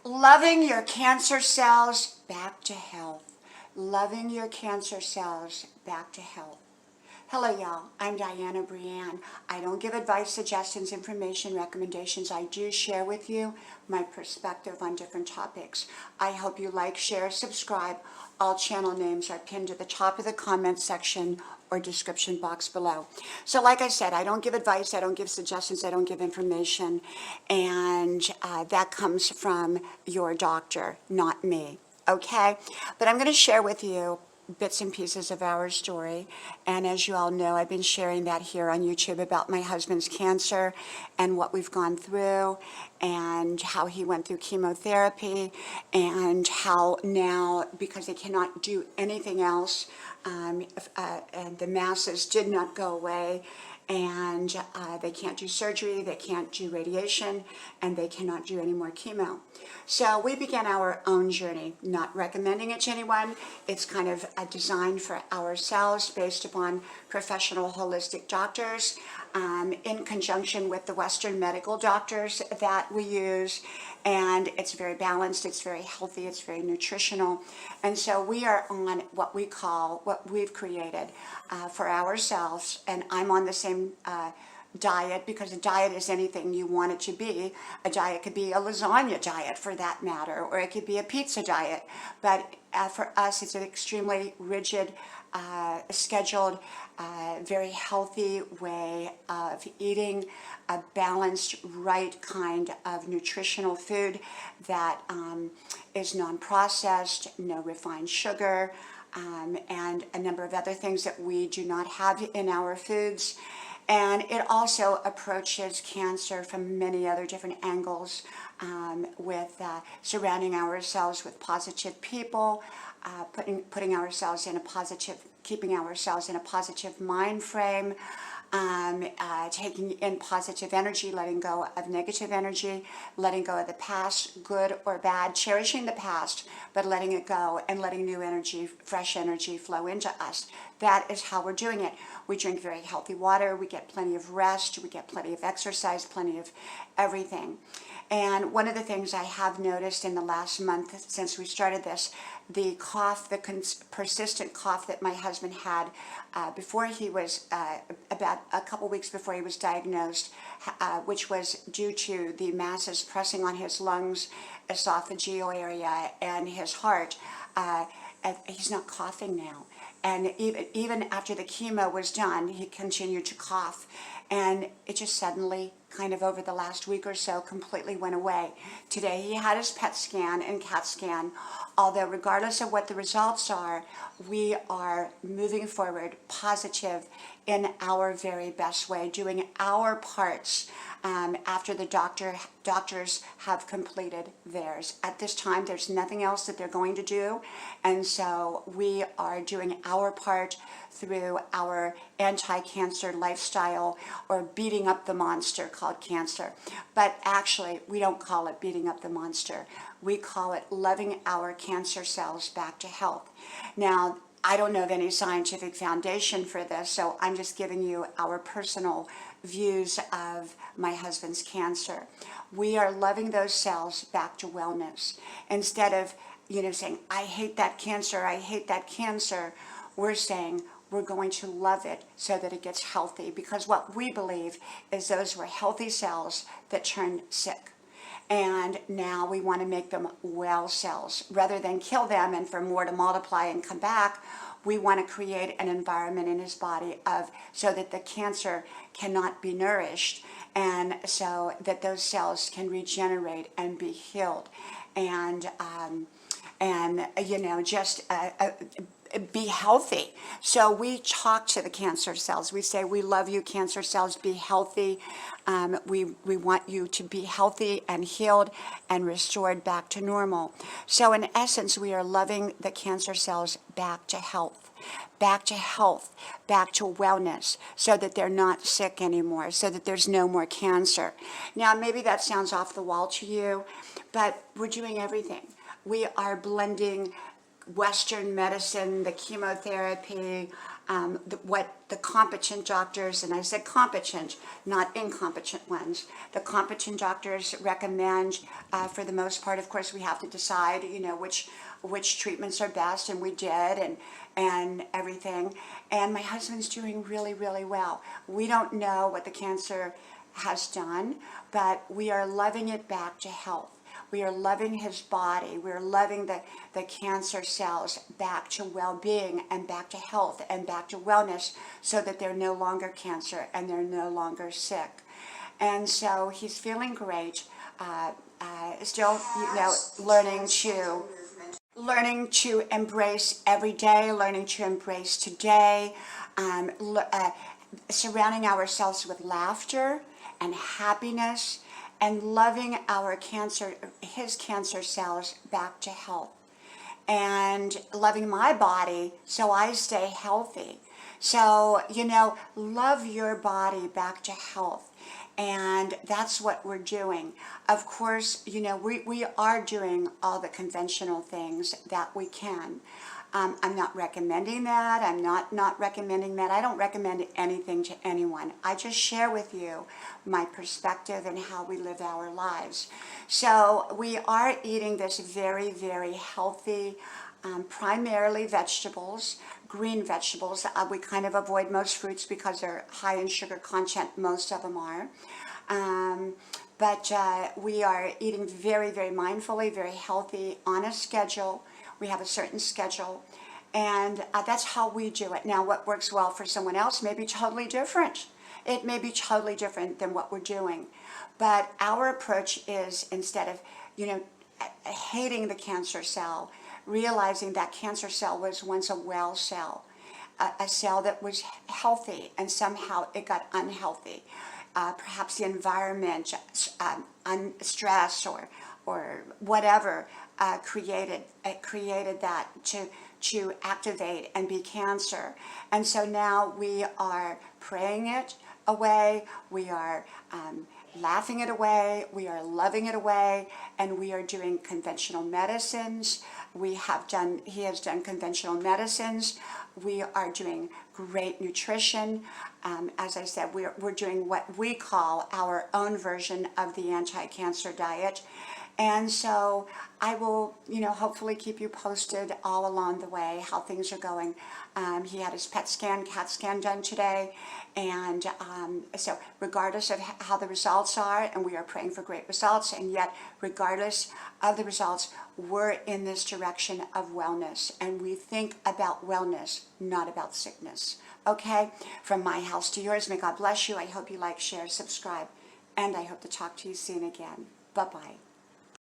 Loving your cancer cells back to health. Loving your cancer cells back to health. Hello, y'all. I'm Dianna, Brianne. I don't give advice, suggestions, information, recommendations. I do share with you my perspective on different topics. I hope you like, share, subscribe. All channel names are pinned to the top of the comment section or description box below. So like I said, I don't give advice, I don't give suggestions, I don't give information, and that comes from your doctor, not me. Okay? But I'm going to share with you bits and pieces of our story. And as you all know, I've been sharing that here on YouTube about my husband's cancer and what we've gone through and how he went through chemotherapy and how now, because they cannot do anything else, and the masses did not go away, and they can't do surgery, they can't do radiation, and they cannot do any more chemo. So we began our own journey, not recommending it to anyone. It's kind of a design for ourselves based upon professional holistic doctors in conjunction with the Western medical doctors that we use. And it's very balanced, it's very healthy, it's very nutritional. And so we are on what we call, what we've created for ourselves. And I'm on the same diet, because a diet is anything you want it to be. A diet could be a lasagna diet for that matter, or it could be a pizza diet. But for us, it's an extremely rigid, scheduled, very healthy way of eating a balanced, right kind of nutritional food that is non-processed, no refined sugar, and a number of other things that we do not have in our foods. And it also approaches cancer from many other different angles, with surrounding ourselves with positive people, putting ourselves in a positive, keeping ourselves in a positive mind frame, taking in positive energy, letting go of negative energy, letting go of the past, good or bad, cherishing the past, but letting it go and letting new energy, fresh energy flow into us. That is how we're doing it. We drink very healthy water, we get plenty of rest, we get plenty of exercise, plenty of everything. And one of the things I have noticed in the last month since we started this, the cough, the persistent cough that my husband had before he was, about a couple weeks before he was diagnosed, which was due to the masses pressing on his lungs, esophageal area, and his heart. He's not coughing now. And even after the chemo was done, he continued to cough. And it just suddenly, kind of over the last week or so, completely went away. Today he had his PET scan and CAT scan, although regardless of what the results are, we are moving forward positive in our very best way, doing our parts after the doctors have completed theirs. At this time, there's nothing else that they're going to do, and so we are doing our part through our anti-cancer lifestyle, or beating up the monster called cancer. But actually, we don't call it beating up the monster. We call it loving our cancer cells back to health. Now, I don't know of any scientific foundation for this, so I'm just giving you our personal views of my husband's cancer. We are loving those cells back to wellness. Instead of, saying, I hate that cancer, I hate that cancer, we're saying, we're going to love it so that it gets healthy, because what we believe is those were healthy cells that turned sick. And now we want to make them well cells. Rather than kill them and for more to multiply and come back, we want to create an environment in his body so that the cancer cannot be nourished, and so that those cells can regenerate and be healed. And just be healthy. So we talk to the cancer cells. We say, we love you, cancer cells, be healthy. We want you to be healthy and healed and restored back to normal. So in essence, we are loving the cancer cells back to health, back to wellness, so that they're not sick anymore, so that there's no more cancer. Now, maybe that sounds off the wall to you, but we're doing everything. We are blending Western medicine, the chemotherapy, what the competent doctors, and I said competent, not incompetent ones, the competent doctors recommend. For the most part, of course, we have to decide, which treatments are best, and we did, and everything. And my husband's doing really, really well. We don't know what the cancer has done, but we are loving it back to health. We are loving his body. We're loving the cancer cells back to well-being and back to health and back to wellness, so that they're no longer cancer and they're no longer sick. And so he's feeling great. Still, learning to embrace every day, learning to embrace today, surrounding ourselves with laughter and happiness, and loving his cancer cells back to health, and loving my body so I stay healthy. So, love your body back to health. And that's what we're doing. Of course, we are doing all the conventional things that we can. I'm not recommending that. I'm not recommending that. I don't recommend anything to anyone. I just share with you my perspective and how we live our lives. So we are eating this very, very healthy, primarily vegetables, green vegetables. We kind of avoid most fruits because they're high in sugar content. Most of them are. But we are eating very, very mindfully, very healthy, on a schedule. We have a certain schedule, and that's how we do it. Now, what works well for someone else may be totally different. It may be totally different than what we're doing. But our approach is, instead of, hating the cancer cell, realizing that cancer cell was once a well cell, a cell that was healthy, and somehow it got unhealthy. Perhaps the environment, stress, or whatever, created that to activate and be cancer. And so now we are praying it away, we are laughing it away, we are loving it away, and we are doing conventional medicines. He has done conventional medicines. We are doing great nutrition. As I said, we're doing what we call our own version of the anti-cancer diet. And so I will, hopefully keep you posted all along the way how things are going. He had his CAT scan done today. And so regardless of how the results are, and we are praying for great results, and yet regardless of the results, we're in this direction of wellness. And we think about wellness, not about sickness. Okay? From my house to yours, may God bless you. I hope you like, share, subscribe, and I hope to talk to you soon again. Bye-bye.